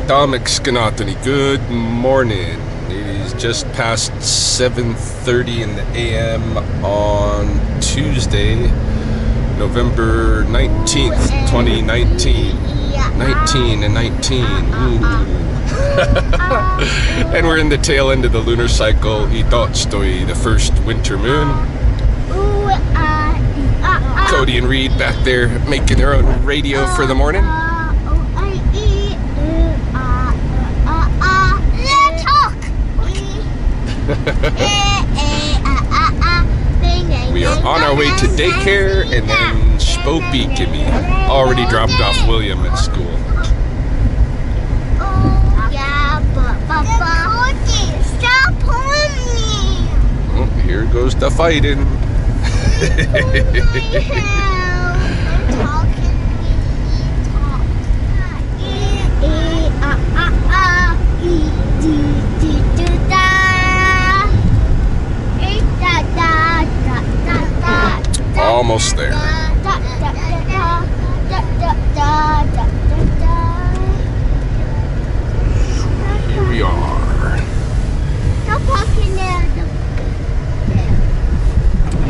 Damixkanatani, good morning. It is just past 7:30 in the AM on Tuesday, November 19th, 2019. 19 and 19. And we're in the tail end of the lunar cycle, Itotstoi, the first winter moon. Cody and Reed back there making their own radio for the morning. We are on our way to daycare, and then Spopey Kimmy already dropped off William at school. Stop pulling me! Oh, here goes the fighting. Almost there. Here we are.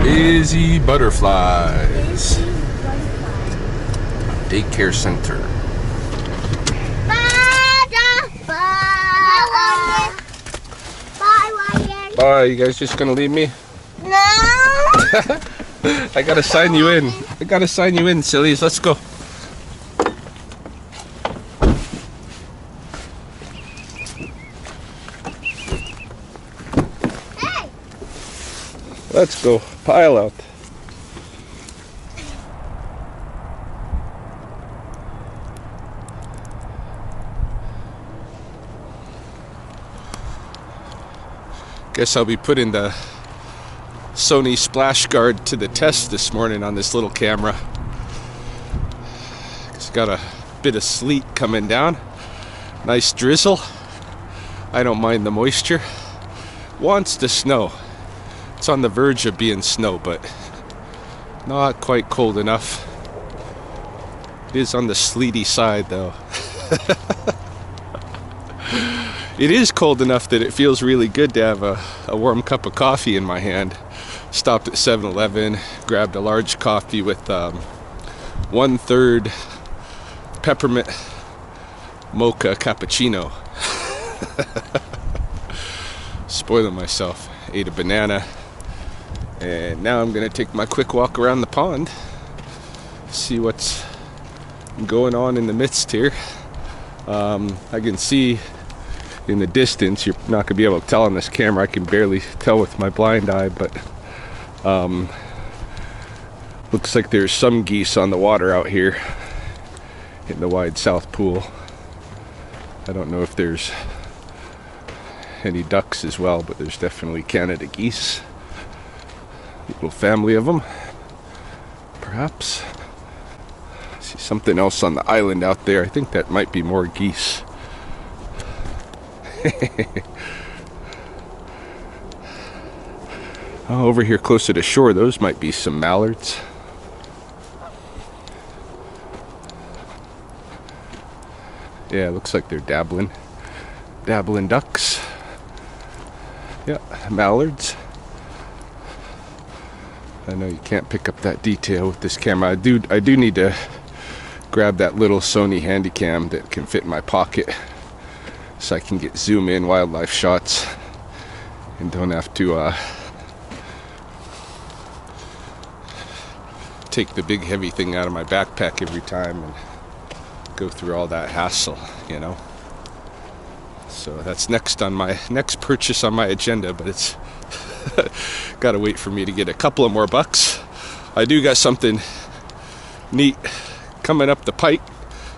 Busy butterflies. Daycare center. Bye, you guys just gonna leave me? No! I gotta sign you in. I gotta sign you in, sillies. Let's go. Hey! Let's go. Pile out. Guess I'll be putting the Sony Splashguard to the test this morning on this little camera. It's got a bit of sleet coming down. Nice drizzle. I don't mind the moisture. Wants to snow. It's on the verge of being snow, but not quite cold enough. It is on the sleety side though. It is cold enough that it feels really good to have a warm cup of coffee in my hand. Stopped at 7-Eleven, grabbed a large coffee with 1/3 peppermint mocha cappuccino. Spoiling myself. Ate a banana. And now I'm going to take my quick walk around the pond. See what's going on in the midst here. I can see in the distance, you're not going to be able to tell on this camera. I can barely tell with my blind eye, but looks like there's some geese on the water out here in the wide south pool. I don't know if there's any ducks as well, but there's definitely Canada geese. Little family of them, perhaps. I see something else on the island out there. I think that might be more geese. Oh, over here closer to shore, those might be some mallards. Yeah, looks like they're dabbling ducks. Yeah, mallards. I know you can't pick up that detail with this camera. I do need to grab that little Sony Handycam that can fit in my pocket, so I can get zoom in wildlife shots and don't have to take the big heavy thing out of my backpack every time and go through all that hassle, you know. So that's next purchase on my agenda, but it's gotta wait for me to get a couple of more bucks. I do got something neat coming up the pipe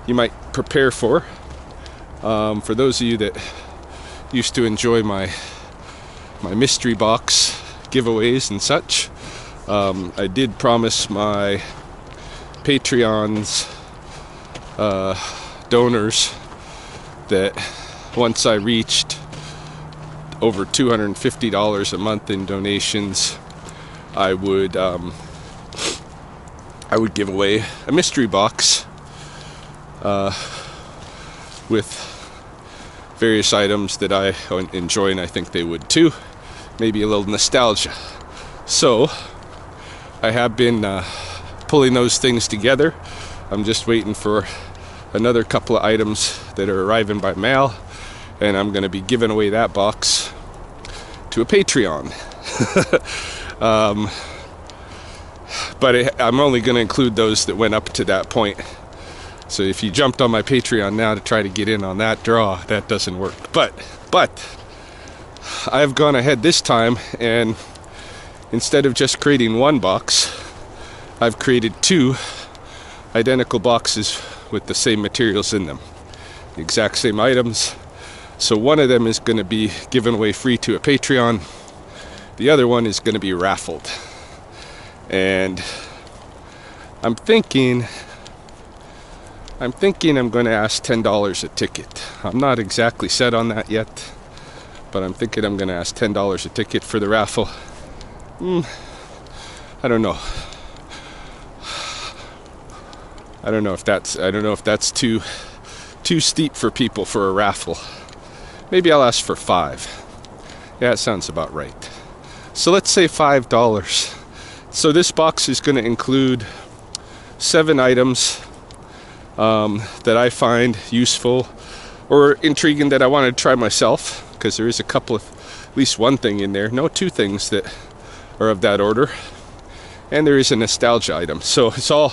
you might prepare for. For those of you that used to enjoy my mystery box giveaways and such, I did promise my Patreon's donors that once I reached over $250 a month in donations, I would give away a mystery box with various items that I enjoy, and I think they would too. Maybe a little nostalgia. So I have been pulling those things together. I'm just waiting for another couple of items that are arriving by mail, and I'm going to be giving away that box to a Patreon. But I'm only going to include those that went up to that point. So if you jumped on my Patreon now to try to get in on that draw, that doesn't work. But I've gone ahead this time, and instead of just creating one box, I've created two identical boxes with the same materials in them, the exact same items. So one of them is going to be given away free to a Patreon. The other one is going to be raffled. And I'm thinking I'm going to ask $10 a ticket. I'm not exactly set on that yet, but I'm thinking I'm going to ask $10 a ticket for the raffle. I don't know. I don't know if that's too steep for people for a raffle. Maybe I'll ask for $5. Yeah, that sounds about right. So let's say $5. So this box is going to include 7 items that I find useful or intriguing that I want to try myself, because there is a couple of, at least one thing in there, no, 2 things that are of that order, and there is a nostalgia item. So it's all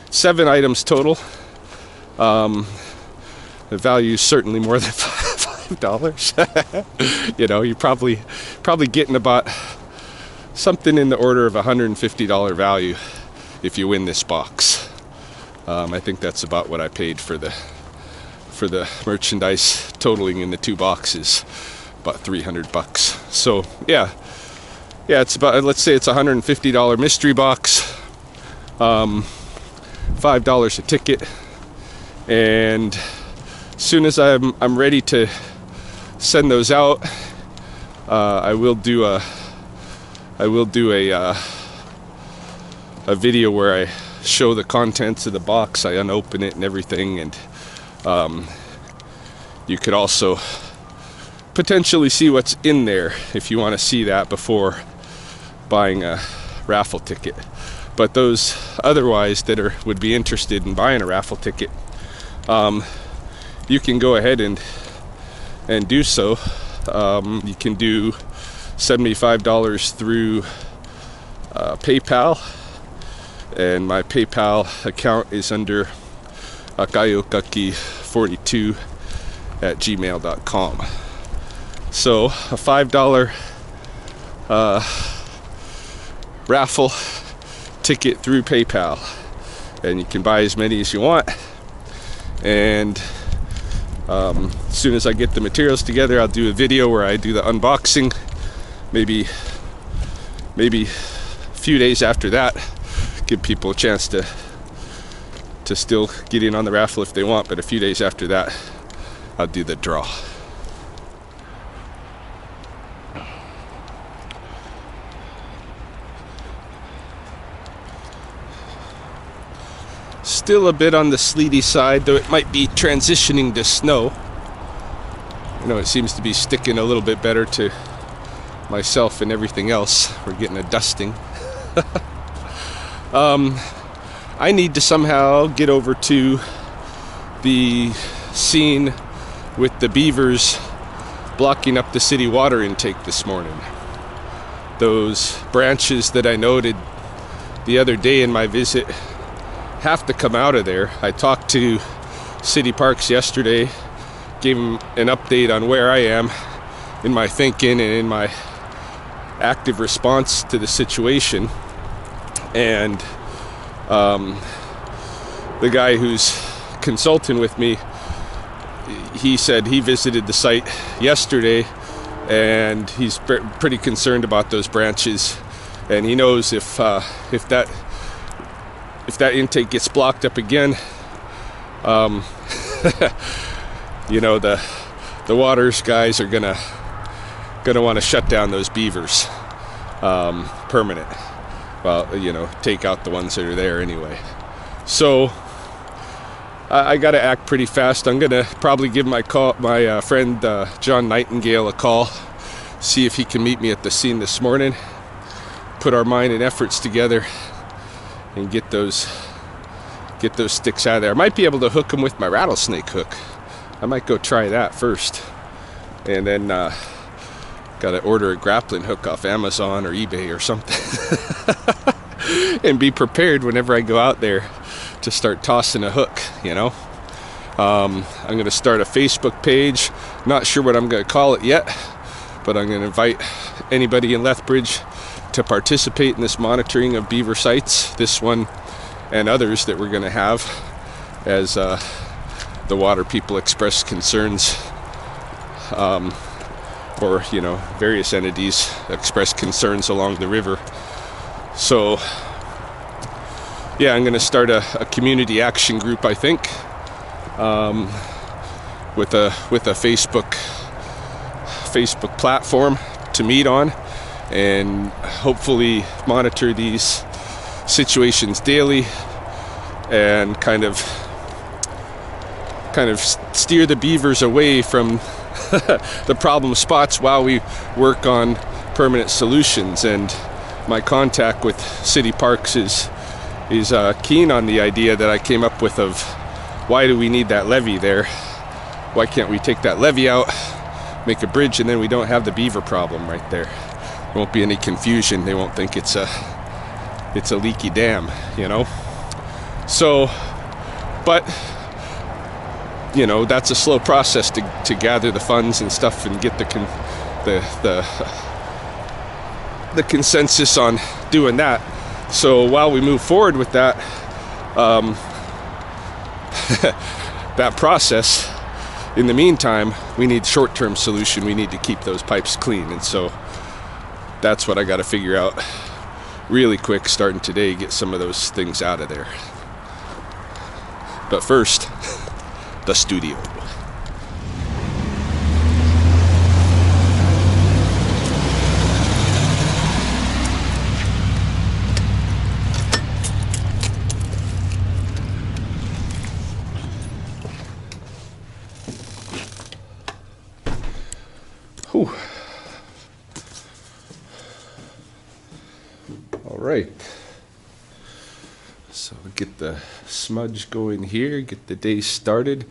7 items total. The value is certainly more than $5. You know, you're probably getting about something in the order of $150 value if you win this box. I think that's about what I paid for the merchandise, totaling in the 2 boxes about $300. So yeah, it's about, let's say it's a $150 mystery box, $5 a ticket, and as soon as I'm ready to send those out, I will do a video where I show the contents of the box. I unopen it and everything, and you could also potentially see what's in there if you want to see that before buying a raffle ticket. But those otherwise that would be interested in buying a raffle ticket, you can go ahead and do so. You can do $75 through PayPal, and my PayPal account is under akayokaki42@gmail.com. So a $5 raffle ticket through PayPal, and you can buy as many as you want. And as soon as I get the materials together, I'll do a video where I do the unboxing. Maybe a few days after that, give people a chance to still get in on the raffle if they want. But a few days after that, I'll do the draw. Still a bit on the sleety side, though it might be transitioning to snow. You know, it seems to be sticking a little bit better to myself and everything else. We're getting a dusting. I need to somehow get over to the scene with the beavers blocking up the city water intake this morning. Those branches that I noted the other day in my visit have to come out of there. I talked to City Parks yesterday, gave them an update on where I am in my thinking and in my active response to the situation. And the guy who's consulting with me, he said he visited the site yesterday, and he's pretty concerned about those branches, and he knows if that intake gets blocked up again, you know, the waters guys are gonna want to shut down those beavers permanent. Well, you know, take out the ones that are there anyway. So I got to act pretty fast. I'm gonna probably give my friend John Nightingale a call, see if he can meet me at the scene this morning, put our mind and efforts together, and get those sticks out of there. I might be able to hook them with my rattlesnake hook. I might go try that first, and then got to order a grappling hook off Amazon or eBay or something, and be prepared whenever I go out there to start tossing a hook, you know. I'm going to start a Facebook page. Not sure what I'm going to call it yet, but I'm going to invite anybody in Lethbridge to participate in this monitoring of beaver sites, this one and others that we're going to have as the water people express concerns, or, you know, various entities express concerns along the river. So yeah, I'm going to start a community action group, I think, with a Facebook platform to meet on, and hopefully monitor these situations daily, and kind of steer the beavers away from the problem spots while we work on permanent solutions. And my contact with City Parks is keen on the idea that I came up with of why do we need that levee there? Why can't we take that levee out, make a bridge, and then we don't have the beaver problem right there? There won't be any confusion. They won't think it's a leaky dam, you know? So, but, you know, that's a slow process to gather the funds and stuff and get the consensus on doing that. So while we move forward with that that process, in the meantime, we need short-term solution. We need to keep those pipes clean, and so that's what I got to figure out really quick, starting today, get some of those things out of there. But first, the studio. Whew. All right. So get the smudge going here, get the day started.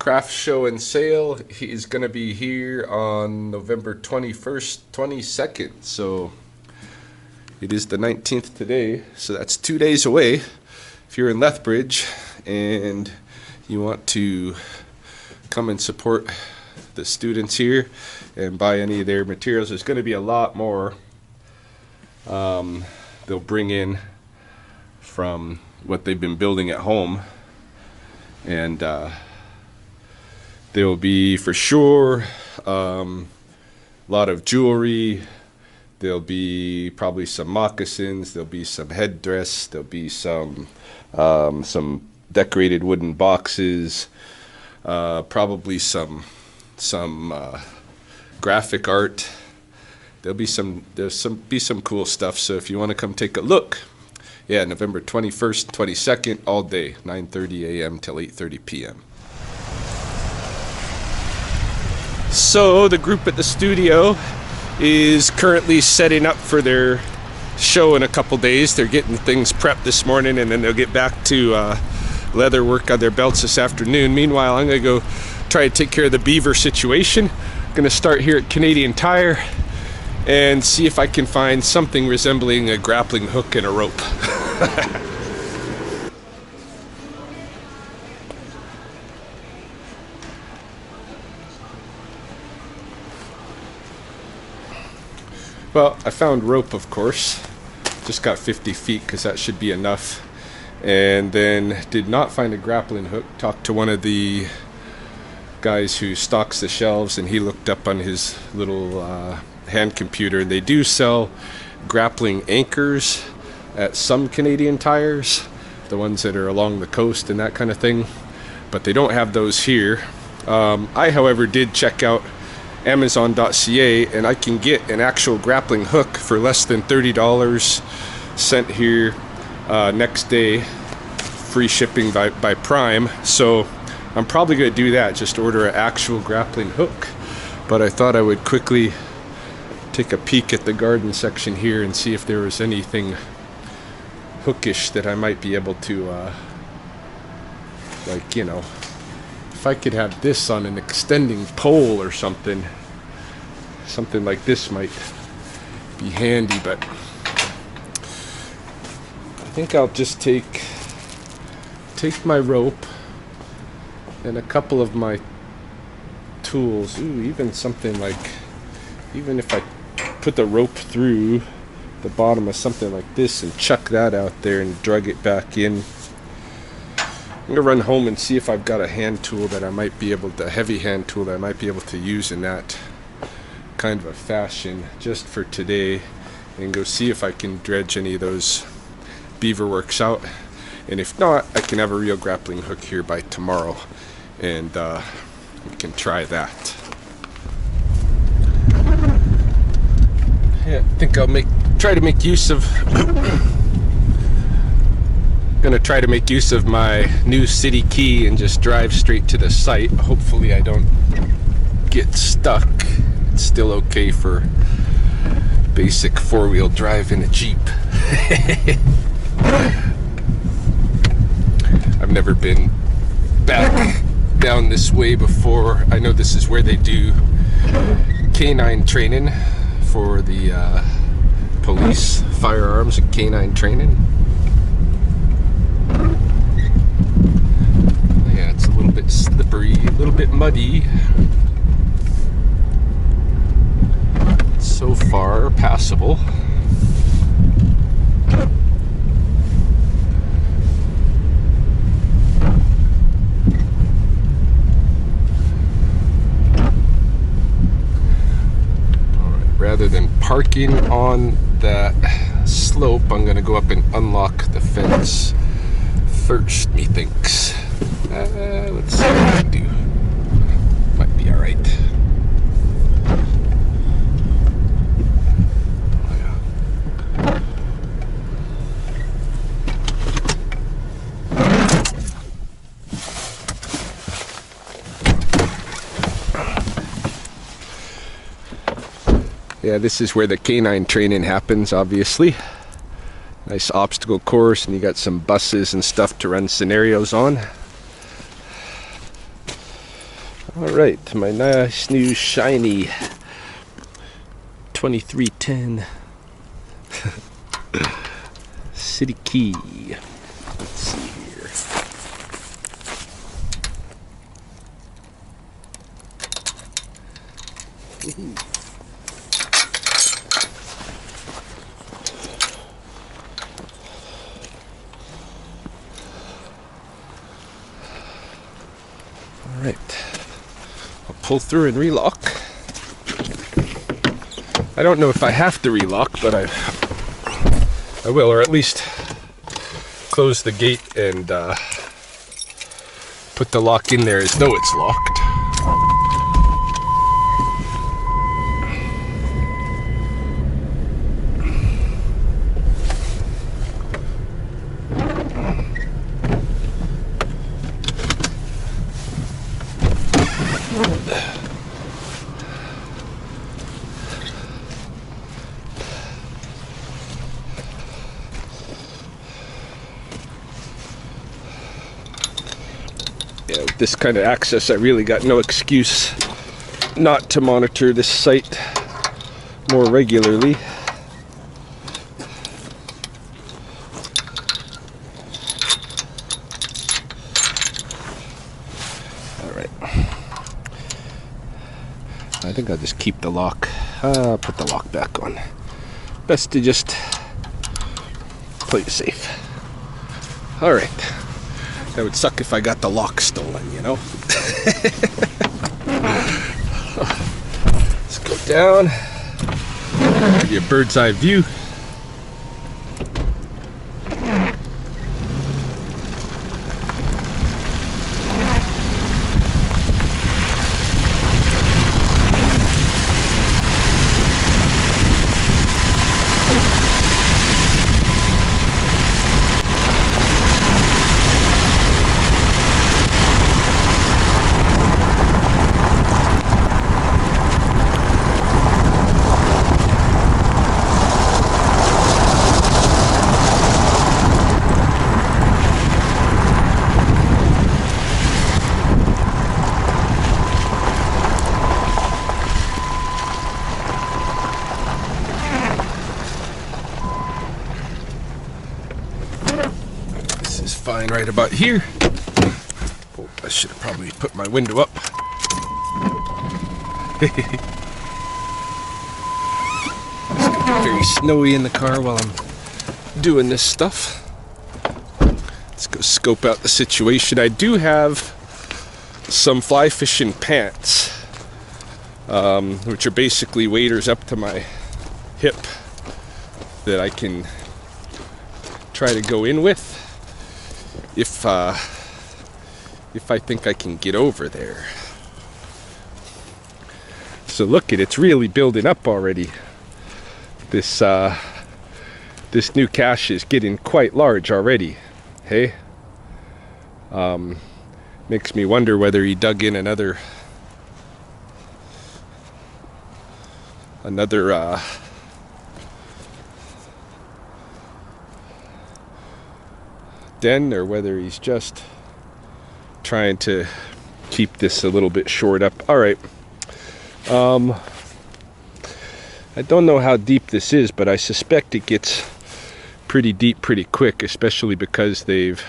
Craft show and sale is going to be here on November 21st, 22nd. So it is the 19th today. So that's 2 days away. If you're in Lethbridge and you want to come and support the students here and buy any of their materials, there's going to be a lot more they'll bring in from what they've been building at home, and there will be for sure a lot of jewelry. There'll be probably some moccasins, there'll be some headdress, there'll be some decorated wooden boxes, probably some graphic art. There's some cool stuff. So if you want to come take a look, yeah, November 21st, 22nd, all day, 9:30 a.m. till 8:30 p.m. So the group at the studio is currently setting up for their show in a couple days. They're getting things prepped this morning, and then they'll get back to leather work on their belts this afternoon. Meanwhile, I'm going to go try to take care of the Beaver Situation. I'm going to start here at Canadian Tire and see if I can find something resembling a grappling hook and a rope. Well, I found rope, of course. Just got 50 feet because that should be enough. And then did not find a grappling hook. Talked to one of the guys who stocks the shelves, and he looked up on his little hand computer, and they do sell grappling anchors at some Canadian Tires, the ones that are along the coast and that kind of thing, but they don't have those here. I, however, did check out Amazon.ca, and I can get an actual grappling hook for less than $30 sent here next day free shipping by Prime. So I'm probably going to do that, just order an actual grappling hook. But I thought I would quickly take a peek at the garden section here and see if there was anything hookish that I might be able to, like, you know, if I could have this on an extending pole or something like this might be handy. But I think I'll just take my rope and a couple of my tools. Ooh, even something like, even if I put the rope through the bottom of something like this and chuck that out there and drag it back in. I'm gonna run home and see if I've got a hand tool that I might be able to, a heavy hand tool that I might be able to use in that kind of a fashion just for today, and go see if I can dredge any of those beaver works out. And if not, I can have a real grappling hook here by tomorrow, and we can try that. Yeah, I think I'll try to make use of gonna try to make use of my new city key and just drive straight to the site. Hopefully I don't get stuck. It's still okay for basic four-wheel drive in a Jeep. I've never been back down this way before. I know this is where they do canine training for the police, firearms and canine training. Yeah, it's a little bit slippery, a little bit muddy. So far, passable. Rather than parking on that slope, I'm going to go up and unlock the fence first, methinks. Let's see what I can do. Might be alright. Yeah, this is where the canine training happens, obviously. Nice obstacle course, and you got some buses and stuff to run scenarios on. Alright, my nice new shiny 2310 city key. Let's see here. Alright, I'll pull through and relock. I don't know if I have to relock, but I will, or at least close the gate and put the lock in there as though it's locked. Yeah, with this kind of access, I really got no excuse not to monitor this site more regularly. Alright. I think I'll just keep the lock. Put the lock back on. Best to just play it safe. Alright. That would suck if I got the lock stolen, you know? Let's go down. Give you a bird's eye view. fine right about here. Oh, I should have probably put my window up. It's gonna be very snowy in the car while I'm doing this stuff. Let's go scope out the situation. I do have some fly fishing pants, which are basically waders up to my hip that I can try to go in with if I think I can get over there. So look, it's really building up already. This new cache is getting quite large already. Hey, makes me wonder whether he dug in another den, or whether he's just trying to keep this a little bit shored up. All right. I don't know how deep this is, but I suspect it gets pretty deep pretty quick, especially because they've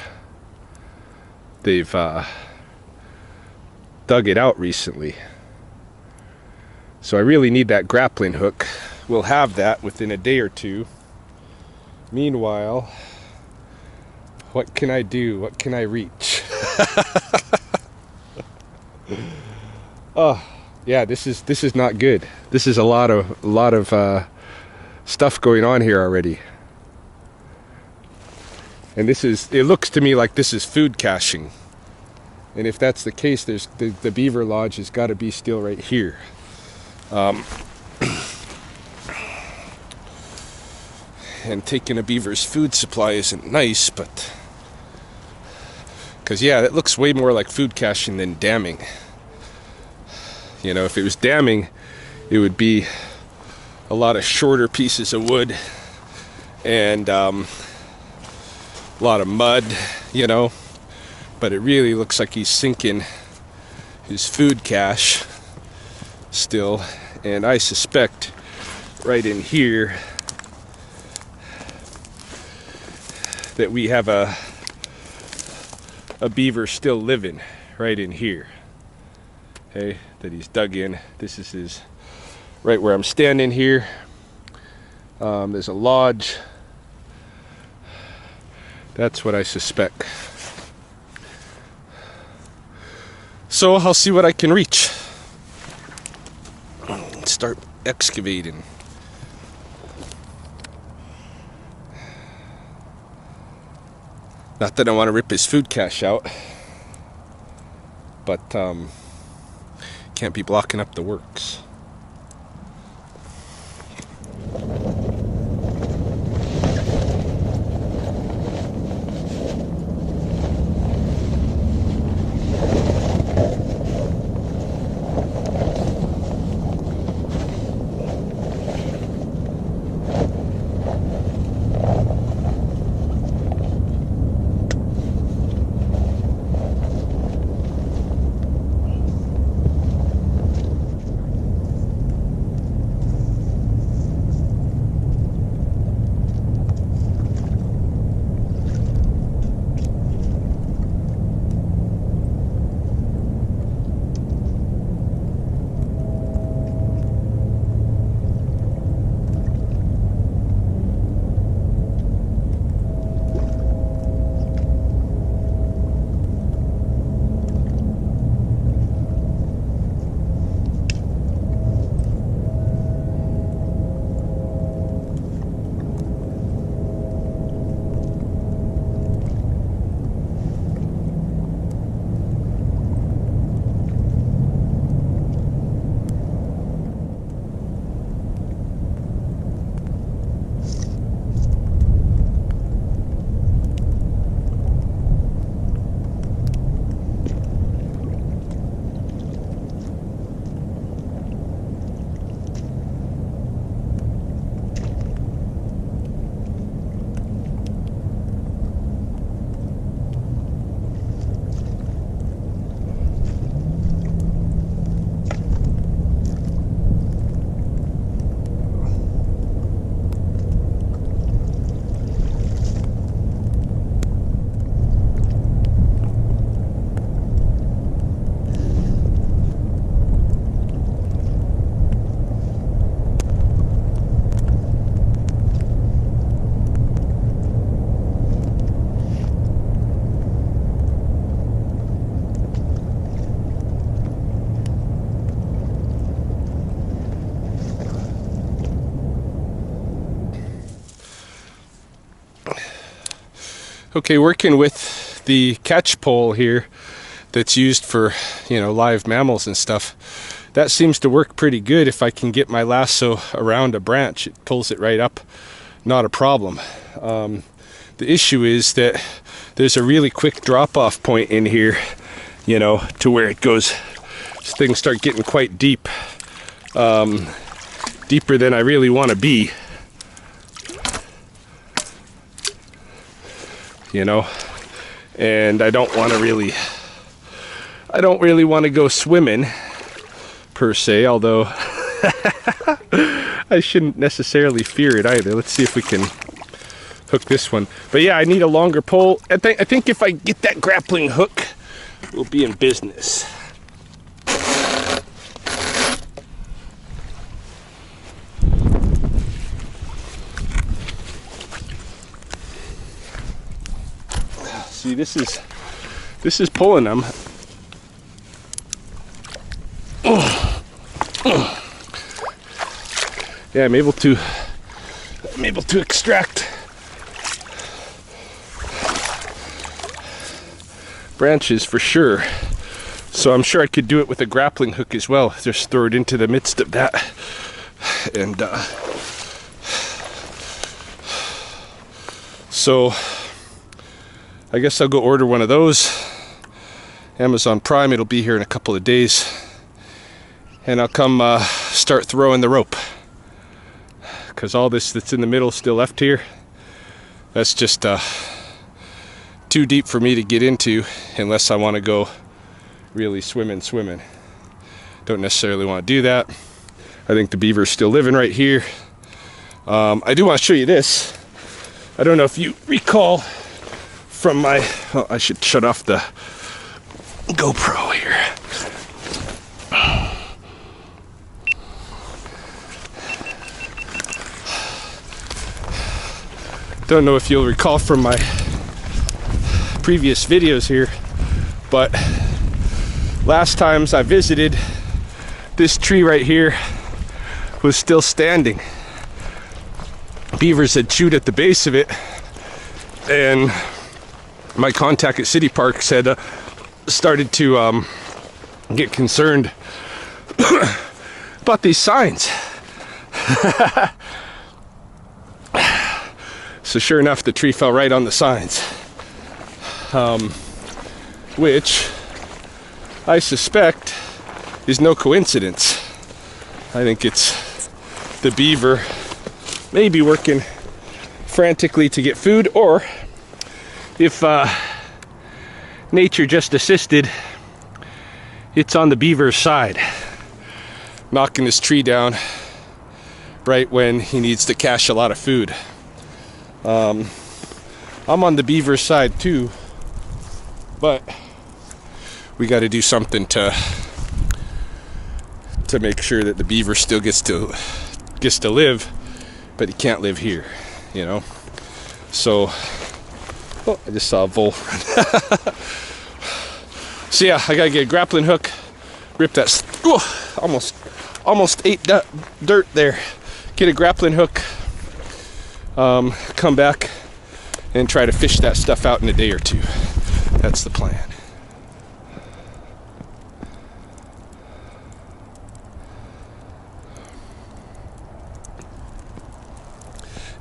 dug it out recently. So I really need that grappling hook. We'll have that within a day or two. Meanwhile, what can I do? What can I reach? Oh, yeah, this is not good. This is a lot of stuff going on here already. And it looks to me like this is food caching. And if that's the case, there's the beaver lodge has got to be still right here. And taking a beaver's food supply isn't nice, but because yeah, that looks way more like food caching than damming. You know, if it was damming, it would be a lot of shorter pieces of wood and a lot of mud, you know. But it really looks like he's sinking his food cache still. And I suspect right in here that we have a beaver still living right in here. Okay, that he's dug in. This is his, right where I'm standing here. There's a lodge. That's what I suspect. So I'll see what I can reach. Start excavating. Not that I want to rip his food cache out, but can't be blocking up the works. Okay, working with the catchpole here that's used for, you know, live mammals and stuff. That seems to work pretty good. If I can get my lasso around a branch, it pulls it right up. Not a problem. The issue is that there's a really quick drop-off point in here, you know, to where it goes, things start getting quite deep. Deeper than I really want to be. You know, and I don't really want to go swimming per se, although I shouldn't necessarily fear it either. Let's see if we can hook this one. But yeah, I need a longer pole. I think if I get that grappling hook, we'll be in business. See, this is pulling them. Yeah, I'm able to extract branches for sure. So I'm sure I could do it with a grappling hook as well. Just throw it into the midst of that, and so I guess I'll go order one of those. Amazon Prime, it'll be here in a couple of days. And I'll come start throwing the rope. Because all this that's in the middle still left here, that's just too deep for me to get into unless I want to go really swimming. Don't necessarily want to do that. I think the beaver's still living right here. I do want to show you this. I don't know if you recall from my, oh, I should shut off the GoPro here. Don't know if you'll recall from my previous videos here, but last times I visited, this tree right here was still standing. Beavers had chewed at the base of it, and my contact at City Parks had started to get concerned about these signs. So sure enough, the tree fell right on the signs, which I suspect is no coincidence. I think it's the beaver maybe working frantically to get food, or if nature just assisted, it's on the beaver's side, knocking this tree down right when he needs to cache a lot of food. I'm on the beaver's side too, but we got to do something to make sure that the beaver still gets to live, but he can't live here, you know. So, oh, I just saw a vole. So yeah, I gotta get a grappling hook, rip that. Almost ate that dirt there. Get a grappling hook. Come back and try to fish that stuff out in a day or two. That's the plan.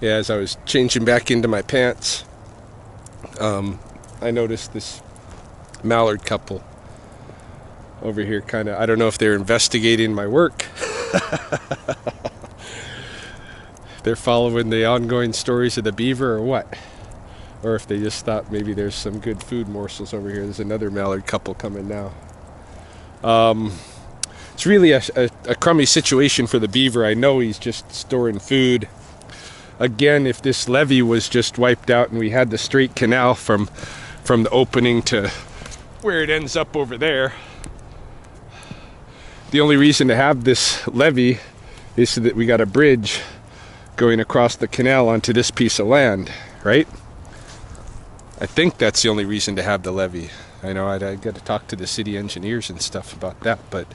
Yeah, as I was changing back into my pants, I noticed this mallard couple over here, kind of, I don't know if they're investigating my work. They're following the ongoing stories of the beaver or what, or if they just thought maybe there's some good food morsels over here. There's another mallard couple coming now. It's really a crummy situation for the beaver. I know he's just storing food. Again, if this levee was just wiped out and we had the straight canal from the opening to where it ends up over there, the only reason to have this levee is so that we got a bridge going across the canal onto this piece of land, right? I think that's the only reason to have the levee. I know I got to talk to the city engineers and stuff about that, but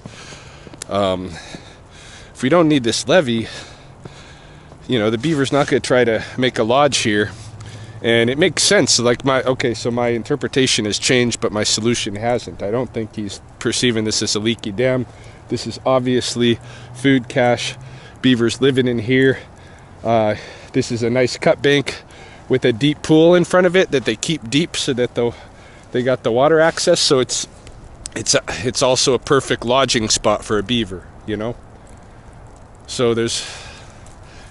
if we don't need this levee, you know, the beaver's not going to try to make a lodge here, and it makes sense. Like so my interpretation has changed, but my solution hasn't. I don't think he's perceiving this as a leaky dam. This is obviously food cache. Beavers living in here. This is a nice cut bank with a deep pool in front of it that they keep deep so that they got the water access. So it's also a perfect lodging spot for a beaver, you know. So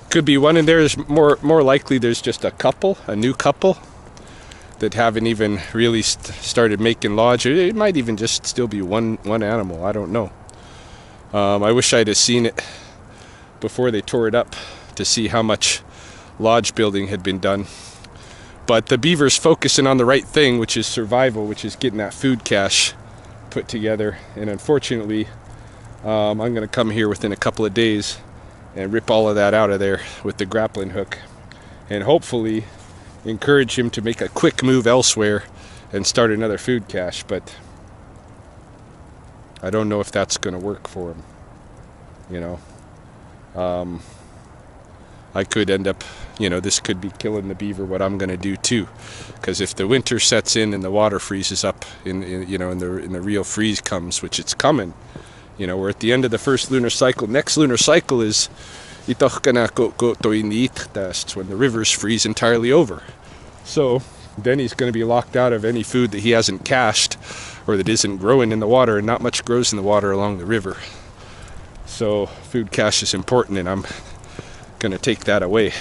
could be one in there. There's more likely there's just a new couple that haven't even really started making lodge. It might even just still be one animal. I don't know. I wish I'd have seen it before they tore it up to see how much lodge building had been done. But the beaver's focusing on the right thing, which is survival, which is getting that food cache put together. And unfortunately, I'm going to come here within a couple of days and rip all of that out of there with the grappling hook, and hopefully encourage him to make a quick move elsewhere and start another food cache. But I don't know if that's going to work for him, you know. I could end up, you know, this could be killing the beaver, what I'm going to do too, because if the winter sets in and the water freezes up in the real freeze comes, which it's coming, you know, we're at the end of the first lunar cycle. Next lunar cycle is when the rivers freeze entirely over. So then he's going to be locked out of any food that he hasn't cached or that isn't growing in the water, and not much grows in the water along the river. So food cache is important, and I'm going to take that away.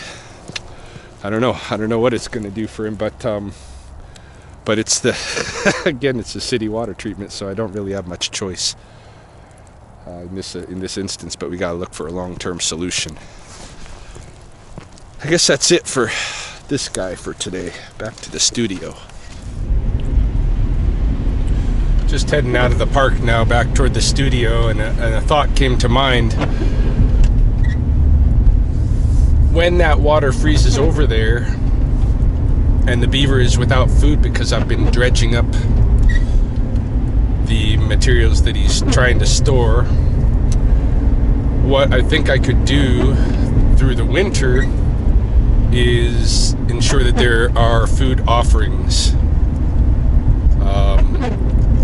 I don't know what it's going to do for him, but it's again, it's a city water treatment, so I don't really have much choice in this instance, but we got to look for a long-term solution. I guess that's it for this guy for today. Back to the studio. Just heading out of the park now, back toward the studio, and a thought came to mind. When that water freezes over there and the beaver is without food because I've been dredging up the materials that he's trying to store, what I think I could do through the winter is ensure that there are food offerings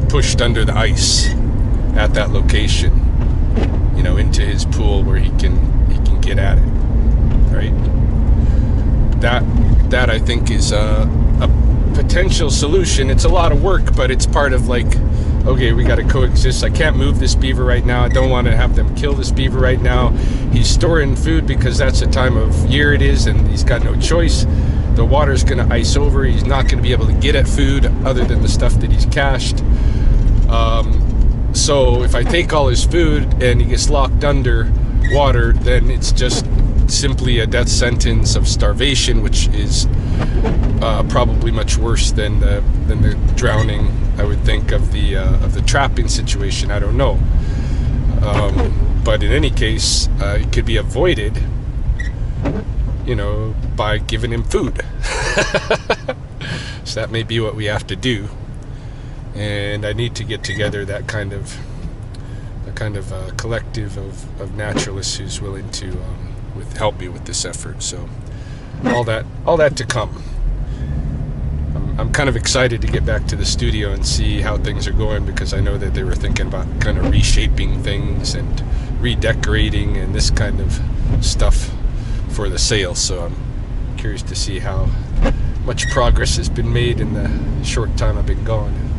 pushed under the ice at that location, you know, into his pool where he can get at it, right? That I think is a potential solution. It's a lot of work, but it's part of, like, okay, we got to coexist. I can't move this beaver right now. I don't want to have them kill this beaver right now. He's storing food because that's the time of year it is, and he's got no choice. The water's going to ice over. He's not going to be able to get at food other than the stuff that he's cached. So if I take all his food and he gets locked under water, then it's just simply a death sentence of starvation, which is probably much worse than the drowning, I would think, of the trapping situation. I don't know, but in any case, it could be avoided, you know, by giving him food. So that may be what we have to do, and I need to get together that kind of collective of naturalists who's willing to help me with this effort. So all that to come. I'm kind of excited to get back to the studio and see how things are going, because I know that they were thinking about kind of reshaping things and redecorating and this kind of stuff for the sale. So I'm curious to see how much progress has been made in the short time I've been gone.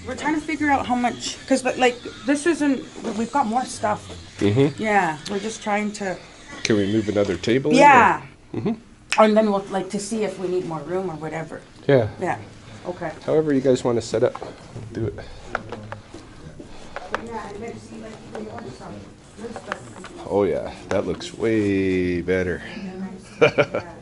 We're trying to figure out how much, because like this isn't, we've got more stuff. Mm-hmm. Yeah, we're just trying to. Can we move another table? Yeah. Mm-hmm. And then we'll like to see if we need more room or whatever. Yeah. Yeah. Okay. However you guys want to set up, do it. Yeah, and then see like if you want some good stuff. Oh yeah, that looks way better. Yeah.